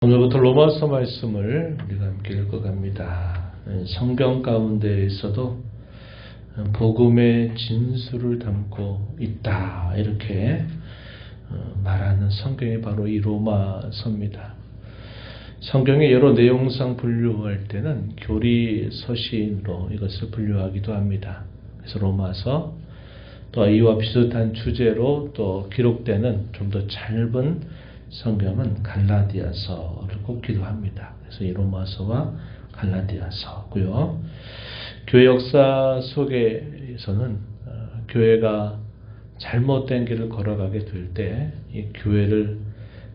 오늘부터 로마서 말씀을 우리가 함께 읽어갑니다. 성경 가운데에서도 복음의 진수를 담고 있다 이렇게 말하는 성경이 바로 이 로마서입니다. 성경의 여러 내용상 분류할 때는 교리 서신으로 이것을 분류하기도 합니다. 그래서 로마서, 또 이와 비슷한 주제로 또 기록되는 좀 더 짧은 성경은 갈라디아서를 꼽기도 합니다. 그래서 이 로마서와 갈라디아서고요. 교회 역사 속에서는 교회가 잘못된 길을 걸어가게 될 때 이 교회를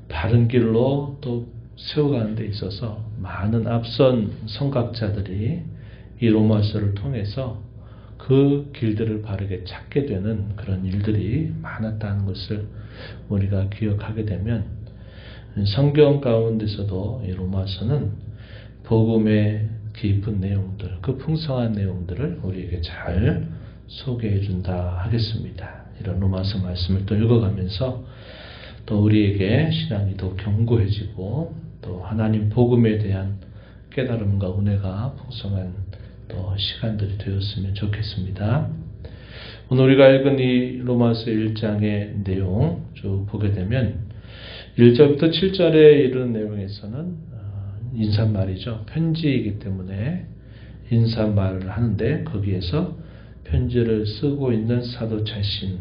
바른 길로 또 세워가는 데 있어서 많은 앞선 선각자들이 이 로마서를 통해서 그 길들을 바르게 찾게 되는 그런 일들이 많았다는 것을 우리가 기억하게 되면 성경 가운데서도 이 로마서는 복음의 깊은 내용들, 그 풍성한 내용들을 우리에게 잘 소개해 준다 하겠습니다. 이런 로마서 말씀을 또 읽어가면서 또 우리에게 신앙이 더 견고해지고 또 하나님 복음에 대한 깨달음과 은혜가 풍성한 또 시간들이 되었으면 좋겠습니다. 오늘 우리가 읽은 이 로마서 1장의 내용 쭉 보게 되면 1절부터 7절에 이르는 내용에서는 인사말이죠. 편지이기 때문에 인사말을 하는데 거기에서 편지를 쓰고 있는 사도 자신,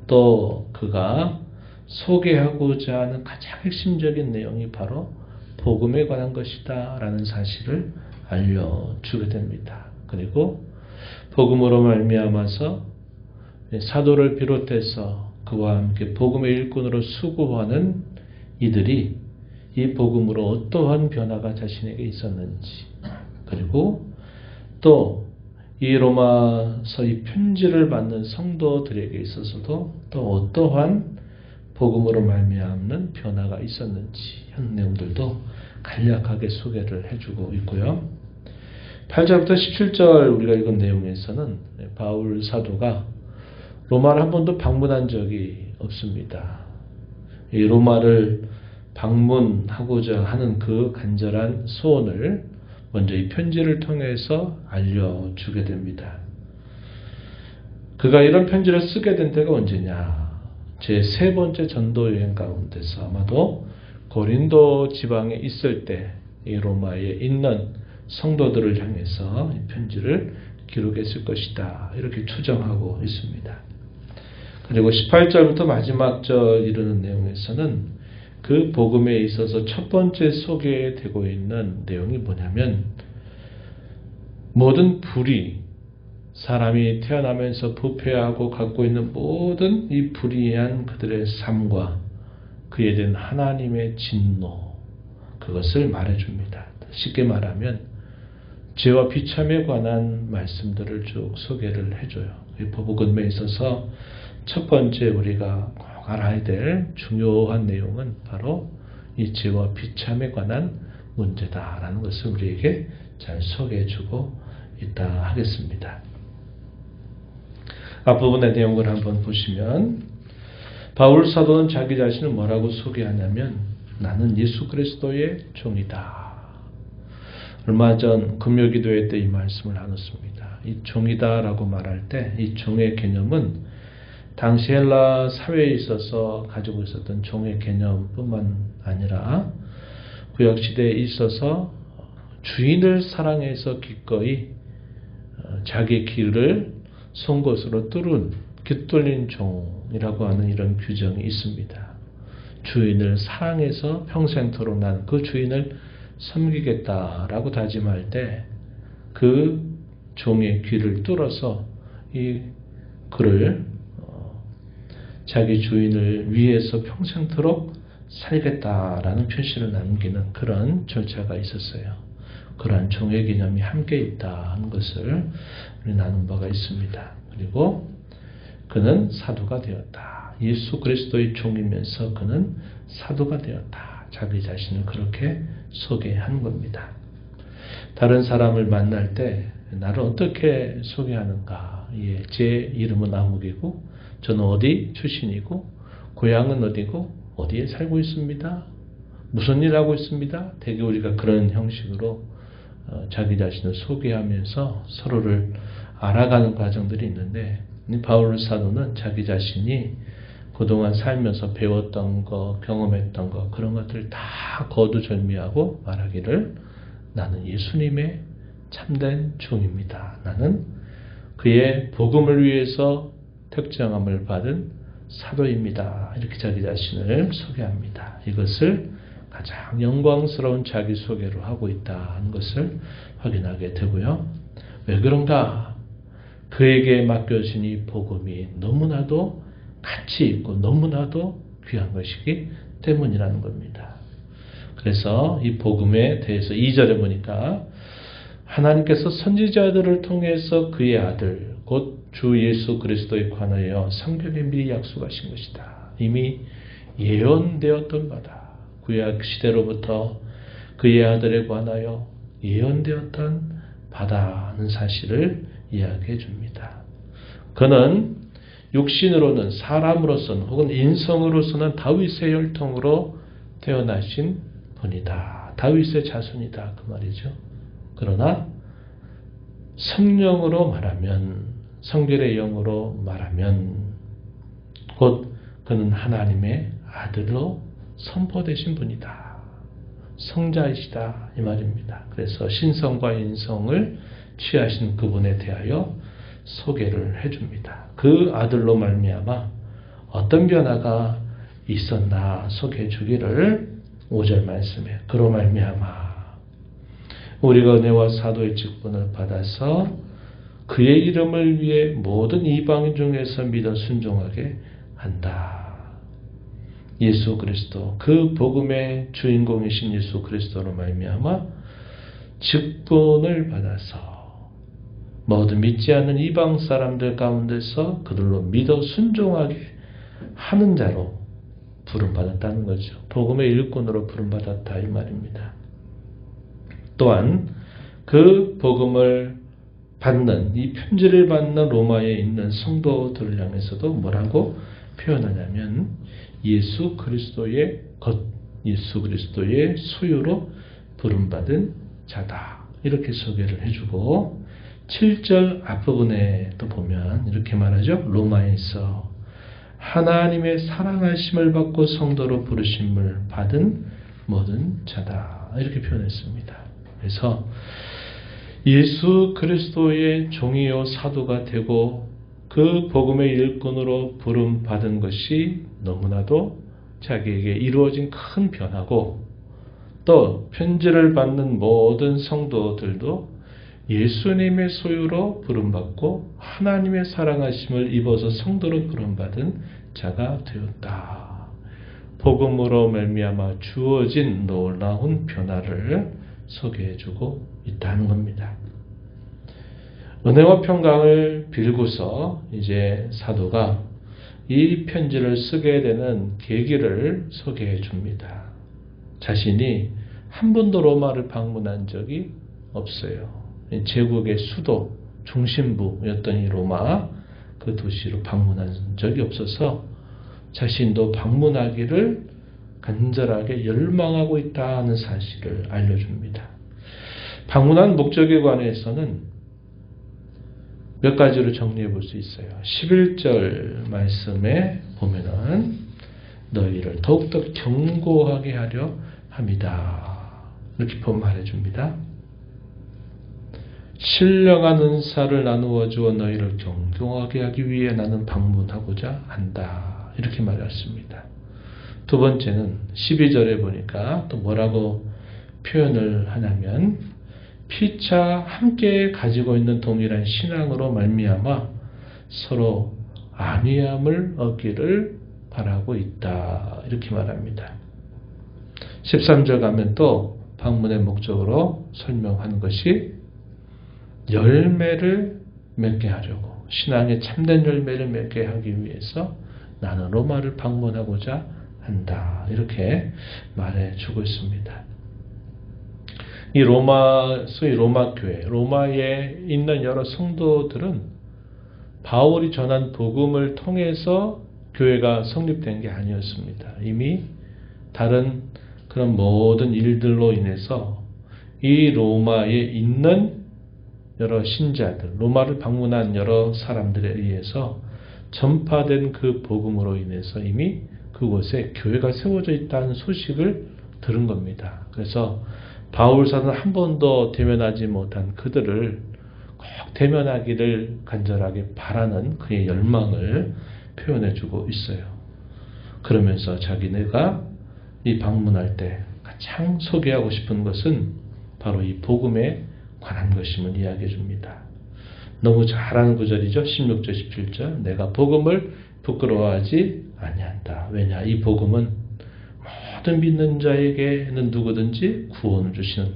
또 그가 소개하고자 하는 가장 핵심적인 내용이 바로 복음에 관한 것이다 라는 사실을 알려주게 됩니다. 그리고 복음으로 말미암아서 사도를 비롯해서 그와 함께 복음의 일꾼으로 수고하는 이들이 이 복음으로 어떠한 변화가 자신에게 있었는지, 그리고 또 이 로마서 이 편지를 받는 성도들에게 있어서도 또 어떠한 복음으로 말미암는 변화가 있었는지 하는 내용들도 간략하게 소개를 해주고 있고요. 8절부터 17절 우리가 읽은 내용에서는 바울 사도가 로마를 한 번도 방문한 적이 없습니다. 이 로마를 방문하고자 하는 그 간절한 소원을 먼저 이 편지를 통해서 알려주게 됩니다. 그가 이런 편지를 쓰게 된 때가 언제냐? 제 세 번째 전도 여행 가운데서 아마도 고린도 지방에 있을 때 이 로마에 있는 성도들을 향해서 이 편지를 기록했을 것이다. 이렇게 추정하고 있습니다. 그리고 18절부터 마지막 절 이르는 내용에서는 그 복음에 있어서 첫 번째 소개되고 있는 내용이 뭐냐면, 모든 불의, 사람이 태어나면서 부패하고 갖고 있는 모든 이 불의한 그들의 삶과 그에 대한 하나님의 진노, 그것을 말해줍니다. 쉽게 말하면 죄와 비참에 관한 말씀들을 쭉 소개를 해줘요. 이 복음에 있어서 첫 번째 우리가 꼭 알아야 될 중요한 내용은 바로 이 죄와 비참에 관한 문제다라는 것을 우리에게 잘 소개해주고 있다 하겠습니다. 앞부분의 내용을 한번 보시면, 바울 사도는 자기 자신을 뭐라고 소개하냐면 나는 예수 그리스도의 종이다. 얼마 전 금요기도회 때 이 말씀을 나눴습니다. 이 종이다라고 말할 때 이 종의 개념은 당시 헬라 사회에 있어서 가지고 있었던 종의 개념뿐만 아니라 구약시대에 있어서 주인을 사랑해서 기꺼이 자기 길을 송곳으로 깃뚫린 종이라고 하는 이런 규정이 있습니다. 주인을 사랑해서 평생토록 난 그 주인을 섬기겠다라고 다짐할 때 그 종의 귀를 뚫어서 그를 자기 주인을 위해서 평생토록 살겠다라는 표시를 남기는 그런 절차가 있었어요. 그러한 종의 개념이 함께 있다는 것을 우리 나눈 바가 있습니다. 그리고 그는 사도가 되었다. 예수 그리스도의 종이면서 그는 사도가 되었다. 자기 자신을 그렇게 소개하는 겁니다. 다른 사람을 만날 때 나를 어떻게 소개하는가? 제 이름은 아무개고 저는 어디 출신이고 고향은 어디고 어디에 살고 있습니다. 무슨 일 하고 있습니다? 대개 우리가 그런 형식으로 자기 자신을 소개하면서 서로를 알아가는 과정들이 있는데, 바울 사도는 자기 자신이 그동안 살면서 배웠던 거, 경험했던 거, 그런 것들을 다 거두절미하고 말하기를, 나는 예수님의 참된 종입니다. 나는 그의 복음을 위해서 택정함을 받은 사도입니다. 이렇게 자기 자신을 소개합니다. 이것을 가장 영광스러운 자기소개로 하고 있다는 것을 확인하게 되고요. 왜 그런가? 그에게 맡겨진 이 복음이 너무나도 가치 있고 너무나도 귀한 것이기 때문이라는 겁니다. 그래서 이 복음에 대해서 2절에 보니까 하나님께서 선지자들을 통해서 그의 아들 곧 주 예수 그리스도에 관하여 성경에 미리 약속하신 것이다. 이미 예언되었던 바다. 구약 시대로부터 그의 아들에 관하여 예언되었던 바다는 사실을 이야기해 줍니다. 그는 육신으로는, 사람으로서는 혹은 인성으로서는 다윗의 혈통으로 태어나신 분이다. 다윗의 자손이다. 그 말이죠. 그러나 성령으로 말하면, 성결의 영으로 말하면 곧 그는 하나님의 아들로 선포되신 분이다. 성자이시다. 이 말입니다. 그래서 신성과 인성을 취하신 그분에 대하여 소개를 해줍니다. 그 아들로 말미암아 어떤 변화가 있었나 소개해 주기를 5절 말씀에, 그로 말미암아 우리가 은혜와 사도의 직분을 받아서 그의 이름을 위해 모든 이방인 중에서 믿어 순종하게 한다. 예수 그리스도, 그 복음의 주인공이신 예수 그리스도로 말미암아 직분을 받아서 모두 믿지 않는 이방 사람들 가운데서 그들로 믿어 순종하게 하는 자로 부름받았다는 거죠. 복음의 일꾼으로 부름받았다 이 말입니다. 또한 그 복음을 받는, 이 편지를 받는 로마에 있는 성도들을 향해서도 뭐라고 표현하냐면 예수 그리스도의 것, 예수 그리스도의 소유로 부름받은 자다. 이렇게 소개를 해주고 7절 앞부분에 또 보면 이렇게 말하죠. 로마에서 하나님의 사랑하심을 받고 성도로 부르심을 받은 모든 자다. 이렇게 표현했습니다. 그래서 예수 그리스도의 종이요 사도가 되고 그 복음의 일꾼으로 부름받은 것이 너무나도 자기에게 이루어진 큰 변화고, 또 편지를 받는 모든 성도들도 예수님의 소유로 부름받고 하나님의 사랑하심을 입어서 성도로 부름받은 자가 되었다. 복음으로 말미암아 주어진 놀라운 변화를 소개해주고 있다는 겁니다. 은혜와 평강을 빌고서 이제 사도가 이 편지를 쓰게 되는 계기를 소개해 줍니다. 자신이 한 번도 로마를 방문한 적이 없어요. 제국의 수도, 중심부였던 이 로마, 그 도시로 방문한 적이 없어서 자신도 방문하기를 간절하게 열망하고 있다는 사실을 알려줍니다. 방문한 목적에 관해서는 몇 가지로 정리해 볼 수 있어요. 11절 말씀에 보면은 너희를 더욱더 견고하게 하려 합니다. 이렇게 말해 줍니다. 신령한 은사를 나누어 주어 너희를 견고하게 하기 위해 나는 방문하고자 한다. 이렇게 말했습니다. 두 번째는 12절에 보니까 또 뭐라고 표현을 하냐면 피차 함께 가지고 있는 동일한 신앙으로 말미암아 서로 안위함을 얻기를 바라고 있다. 이렇게 말합니다. 13절 가면 또 방문의 목적으로 설명하는 것이 열매를 맺게 하려고, 신앙의 참된 열매를 맺게 하기 위해서 나는 로마를 방문하고자 한다. 이렇게 말해주고 있습니다. 이 로마, 소위 로마 교회, 로마에 있는 여러 성도들은 바울이 전한 복음을 통해서 교회가 성립된 게 아니었습니다. 이미 다른 그런 모든 일들로 인해서 이 로마에 있는 여러 신자들, 로마를 방문한 여러 사람들에 의해서 전파된 그 복음으로 인해서 이미 그곳에 교회가 세워져 있다는 소식을 들은 겁니다. 그래서 바울사는 한 번도 대면하지 못한 그들을 꼭 대면하기를 간절하게 바라는 그의 열망을 표현해주고 있어요. 그러면서 자기네가 이 방문할 때 가장 소개하고 싶은 것은 바로 이 복음에 관한 것임을 이야기해 줍니다. 너무 잘하는 구절이죠. 16절 17절 내가 복음을 부끄러워하지 아니한다. 왜냐? 이 복음은 모든 믿는 자에게는 누구든지 구원을 주시는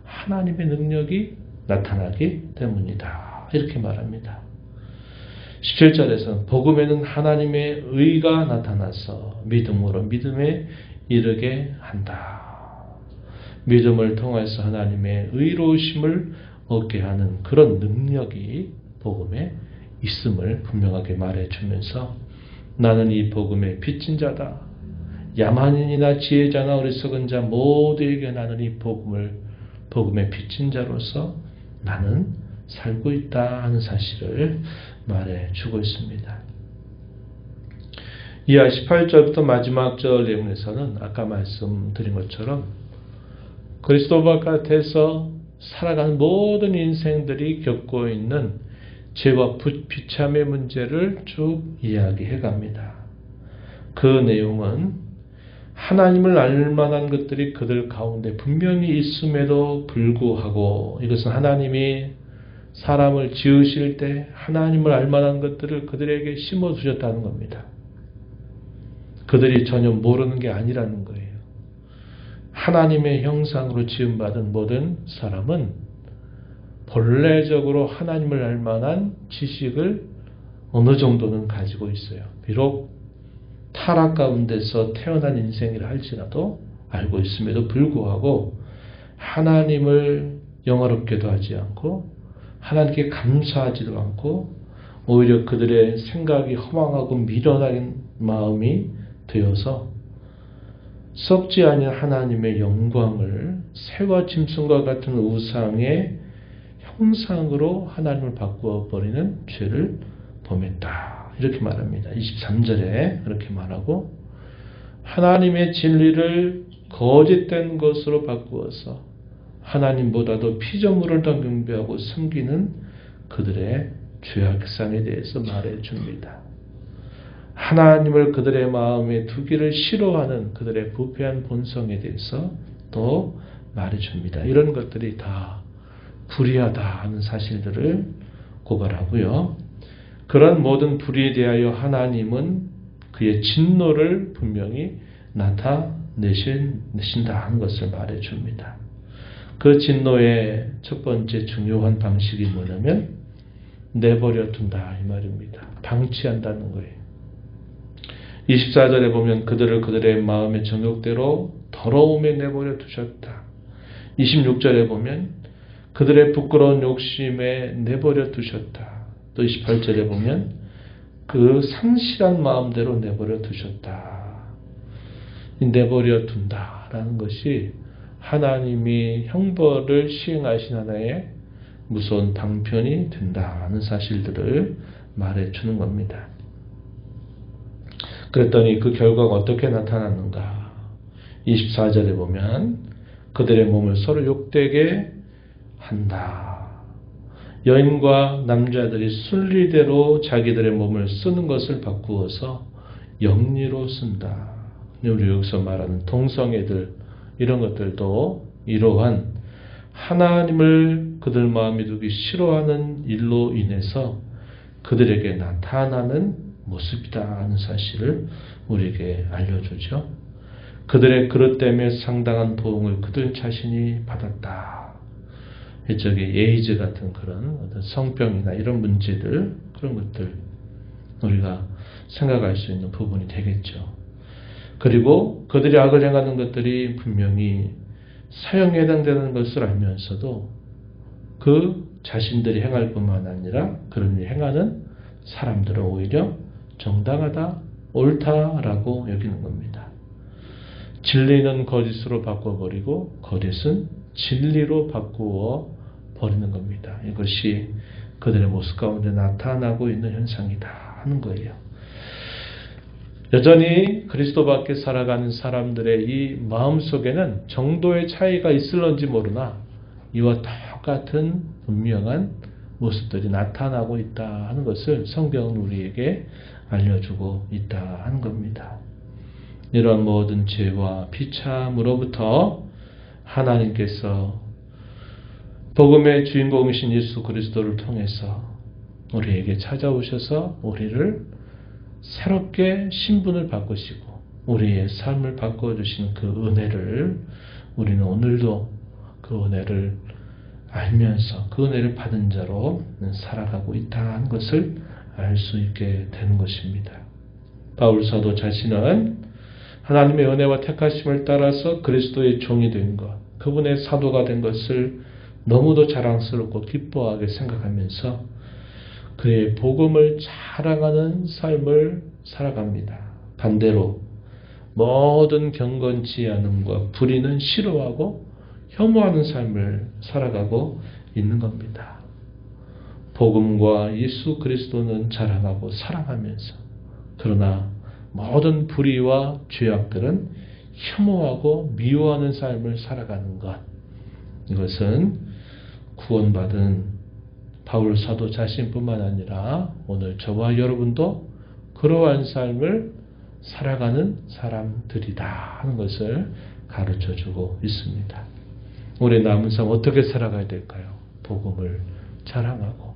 하나님의 능력이 나타나기 때문이다. 이렇게 말합니다. 17절에서는 복음에는 하나님의 의가 나타나서 믿음으로 믿음에 이르게 한다. 믿음을 통해서 하나님의 의로우심을 얻게 하는 그런 능력이 복음에 있음을 분명하게 말해주면서 나는 이 복음의 빚진 자다. 야만인이나 지혜자나 어리석은 자 모두에게 나는 이 복음의 빚진 자로서 나는 살고 있다 하는 사실을 말해주고 있습니다. 이하 18절부터 마지막 절 내용에서는 아까 말씀드린 것처럼 그리스도 바깥에서 살아가는 모든 인생들이 겪고 있는 죄와 비참의 문제를 쭉 이야기해 갑니다. 그 내용은 하나님을 알 만한 것들이 그들 가운데 분명히 있음에도 불구하고 이것은 하나님이 사람을 지으실 때 하나님을 알 만한 것들을 그들에게 심어두셨다는 겁니다. 그들이 전혀 모르는 게 아니라는 거예요. 하나님의 형상으로 지음받은 모든 사람은 본래적으로 하나님을 알 만한 지식을 어느 정도는 가지고 있어요. 비록 타락 가운데서 태어난 인생이라 할지라도 알고 있음에도 불구하고 하나님을 영화롭게도 하지 않고 하나님께 감사하지도 않고 오히려 그들의 생각이 허망하고 미련한 마음이 되어서 썩지 아니한 하나님의 영광을 새와 짐승과 같은 우상의 형상으로 하나님을 바꾸어 버리는 죄를 범했다. 이렇게 말합니다. 23절에 그렇게 말하고 하나님의 진리를 거짓된 것으로 바꾸어서 하나님보다도 피조물을 더 경배하고 섬기는 그들의 죄악상에 대해서 말해줍니다. 하나님을 그들의 마음에 두기를 싫어하는 그들의 부패한 본성에 대해서 또 말해줍니다. 이런 것들이 다 불의하다 하는 사실들을 고발하고요. 그런 모든 불의에 대하여 하나님은 그의 진노를 분명히 나타내신다 하는 것을 말해줍니다. 그 진노의 첫 번째 중요한 방식이 뭐냐면 내버려 둔다 이 말입니다. 방치한다는 거예요. 24절에 보면 그들을 그들의 마음의 정욕대로 더러움에 내버려 두셨다. 26절에 보면 그들의 부끄러운 욕심에 내버려 두셨다. 또 28절에 보면 그 상실한 마음대로 내버려 두셨다. 내버려 둔다라는 것이 하나님이 형벌을 시행하신 하나의 무서운 방편이 된다는 사실들을 말해주는 겁니다. 그랬더니 그 결과가 어떻게 나타났는가? 24절에 보면 그들의 몸을 서로 욕되게 한다. 여인과 남자들이 순리대로 자기들의 몸을 쓰는 것을 바꾸어서 영리로 쓴다. 우리 여기서 말하는 동성애들 이런 것들도 이러한 하나님을 그들 마음에 두기 싫어하는 일로 인해서 그들에게 나타나는 모습이다 하는 사실을 우리에게 알려주죠. 그들의 그릇 때문에 상당한 도움을 그들 자신이 받았다. 일종의 에이즈 같은 그런 어떤 성병이나 이런 문제들 그런 것들 우리가 생각할 수 있는 부분이 되겠죠. 그리고 그들이 악을 행하는 것들이 분명히 사형에 해당되는 것을 알면서도 그 자신들이 행할 뿐만 아니라 그런 일 행하는 사람들은 오히려 정당하다, 옳다라고 여기는 겁니다. 진리는 거짓으로 바꿔버리고 거짓은 진리로 바꾸어 버리는 겁니다. 이것이 그들의 모습 가운데 나타나고 있는 현상이다 하는 거예요. 여전히 그리스도 밖에 살아가는 사람들의 이 마음속에는 정도의 차이가 있을런지 모르나 이와 똑같은 분명한 모습들이 나타나고 있다 하는 것을 성경은 우리에게 알려주고 있다 하는 겁니다. 이런 모든 죄와 비참으로부터 하나님께서 복음의 주인공이신 예수 그리스도를 통해서 우리에게 찾아오셔서 우리를 새롭게 신분을 바꾸시고 우리의 삶을 바꿔주신 그 은혜를 우리는 오늘도 그 은혜를 알면서 그 은혜를 받은 자로 살아가고 있다는 것을 알 수 있게 되는 것입니다. 바울 사도 자신은 하나님의 은혜와 택하심을 따라서 그리스도의 종이 된 것, 그분의 사도가 된 것을 너무도 자랑스럽고 기뻐하게 생각하면서 그의 복음을 자랑하는 삶을 살아갑니다. 반대로 모든 경건치 않음과 불의는 싫어하고 혐오하는 삶을 살아가고 있는 겁니다. 복음과 예수 그리스도는 자랑하고 사랑하면서 그러나 모든 불의와 죄악들은 혐오하고 미워하는 삶을 살아가는 것, 이것은 구원받은 바울 사도 자신뿐만 아니라 오늘 저와 여러분도 그러한 삶을 살아가는 사람들이다 하는 것을 가르쳐주고 있습니다. 우리 남은 삶 어떻게 살아가야 될까요? 복음을 자랑하고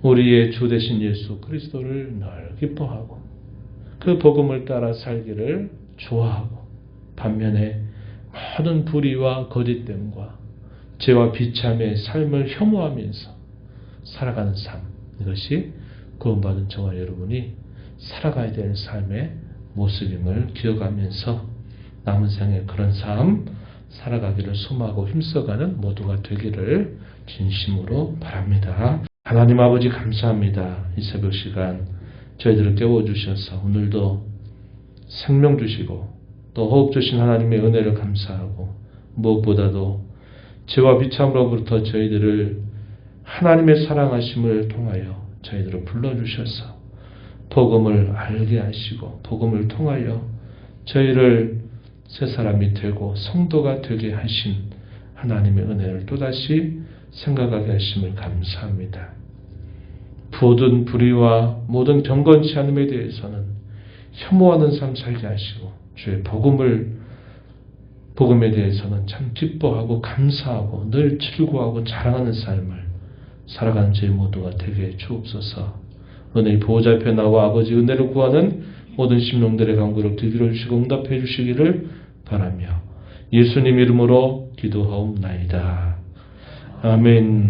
우리의 주 되신 예수 그리스도를 늘 기뻐하고 그 복음을 따라 살기를 좋아하고 반면에 모든 불의와 거짓됨과 죄와 비참의 삶을 혐오하면서 살아가는 삶, 이것이 구원받은 저와 여러분이 살아가야 될 삶의 모습임을 기억하면서 남은 생에 그런 삶 살아가기를 소망하고 힘써가는 모두가 되기를 진심으로 바랍니다. 하나님 아버지 감사합니다. 이 새벽 시간 저희들을 깨워주셔서 오늘도 생명 주시고 또 호흡 주신 하나님의 은혜를 감사하고 무엇보다도 죄와 비참으로부터 저희들을 하나님의 사랑하심을 통하여 저희들을 불러주셔서 복음을 알게 하시고 복음을 통하여 저희를 새 사람이 되고 성도가 되게 하신 하나님의 은혜를 또다시 생각하게 하심을 감사합니다. 모든 불의와 모든 경건치 않음에 대해서는 혐오하는 삶 살게 하시고 주의 복음에 대해서는 참 기뻐하고 감사하고 늘 즐거워하고 자랑하는 삶을 살아가는 저희 모두가 되게 주옵소서. 은혜의 보호자 앞에 나와 아버지 은혜를 구하는 모든 심령들의 간구를 들어 주시고 응답해 주시기를 바라며 예수님 이름으로 기도하옵나이다. 아멘.